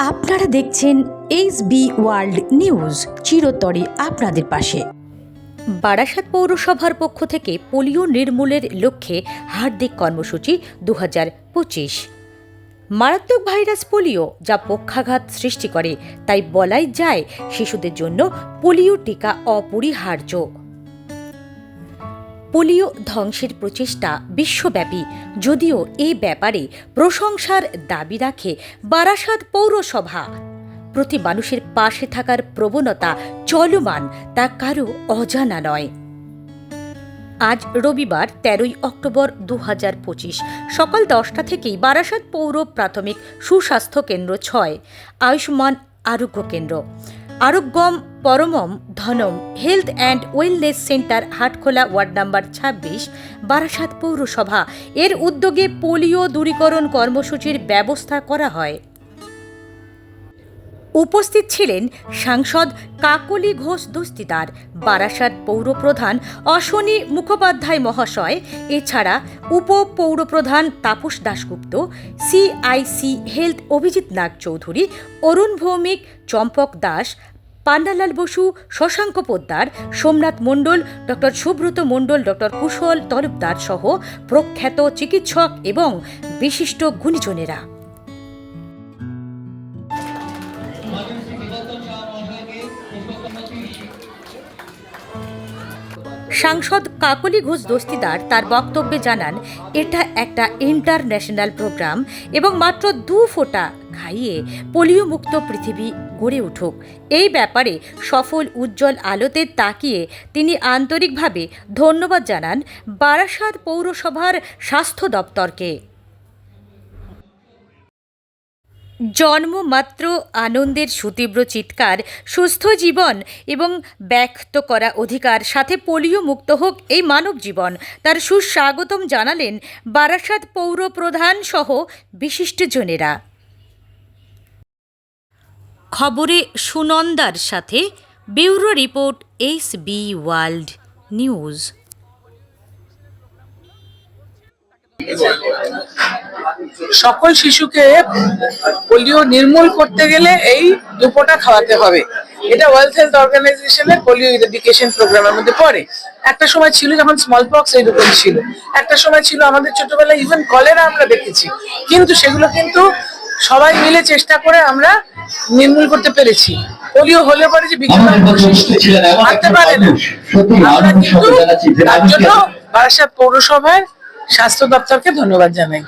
আপনারা দেখছেন SB world news, চিরতরে আপনাদের পাশে। বারাসাত পৌরসভার পক্ষ থেকে পোলিও নির্মূলের লক্ষ্যে হার্দিক কর্মসূচি 2025। মারাত্মক ভাইরাস পোলিও যা পক্ষাঘাত সৃষ্টি করে, তাই বলাই যায় শিশুদের জন্য পোলিও টিকা অপরিহার্য। পোলিও ধ্বংসের প্রচেষ্টা বিশ্বব্যাপী, যদিও এ ব্যাপারে প্রশংসার দাবি রাখে বারাসাত পৌরসভা। প্রতি মানুষের পাশে থাকার প্রবণতা চলমান, তা কারো অজানা নয়। আজ রবিবার 13 অক্টোবর 2025 সকাল 10টা থেকেই বারাসাত পৌর প্রাথমিক সুস্বাস্থ্য কেন্দ্র 6, আয়ুষ্মান আরোগ্য কেন্দ্র, আরোগ্যম পরমম ধনম health and wellness centre, Hatkhola, ward number 26, Barasat পৌরসভা এর উদ্যোগে পোলিও দূরীকরণ কর্মসূচির ব্যবস্থা করা হয়। উপস্থিত ছিলেন সাংসদ কাকলি ঘোষ দস্তিদার, বারাসাত পৌরপ্রধান অশ্বনী মুখোপাধ্যায় মহাশয়, এছাড়া উপপৌরপ্রধান তাপস দাশগুপ্ত, CIC হেলথ অভিজিৎ নাগ চৌধুরী, অরুণ ভৌমিক, চম্পক দাস, পান্ডালাল বসু, শশাঙ্ক পোদ্দার, সোমনাথ মণ্ডল, ডক্টর সুব্রত মণ্ডল, ডক্টর কুশল তলবদার সহ প্রখ্যাত চিকিৎসক এবং বিশিষ্ট গুণীজনেরা। সাংসদ কাকলি ঘোষ দস্তিদার তার বক্তব্যে জানান, এটা একটা ইন্টারন্যাশনাল প্রোগ্রাম এবং মাত্র 2 ফোঁটা খাইয়ে পোলিও মুক্ত পৃথিবী গড়ে উঠুক, এই ব্যাপারে সফল উজ্জ্বল আলোতে তাকিয়ে তিনি আন্তরিকভাবে ধন্যবাদ জানান বারাসাত পৌরসভার স্বাস্থ্য দপ্তরকে। জন্মমাত্র আনন্দের সুতীব্র চিৎকার, সুস্থ জীবন এবং ব্যক্ত করা অধিকার, সাথে পোলিও মুক্ত হোক এই মানব জীবন, তার সুস্বাগতম জানালেন বারাসাত পৌর প্রধান সহ বিশিষ্টজনেরা। খবরে সুনন্দার সাথে bureau report, SB world news. সকল শিশুকে পোলিও নির্মূল করতে গেলে এই 2 ফোঁটা খাওয়াতে হবে। এটা ওয়ার্ল্ড হেলথ অর্গানাইজেশনের পোলিও এডুকেশন প্রোগ্রামের মধ্যে পড়ে। একটা সময় ছিল যখন স্মল পক্স এইরকম ছিল, একটা সময় ছিল আমাদের ছোটবেলায় ইভেন কলেরা আমরা দেখেছি, কিন্তু সেগুলো কিন্তু সবাই মিলে চেষ্টা করে আমরা নির্মূল করতে পেরেছি। পোলিও হলে পরে যে মারতে পারে না, আমরা কিন্তু তার জন্য বারাসাত পৌরসভার স্বাস্থ্য দপ্তরকে ধন্যবাদ জানাই।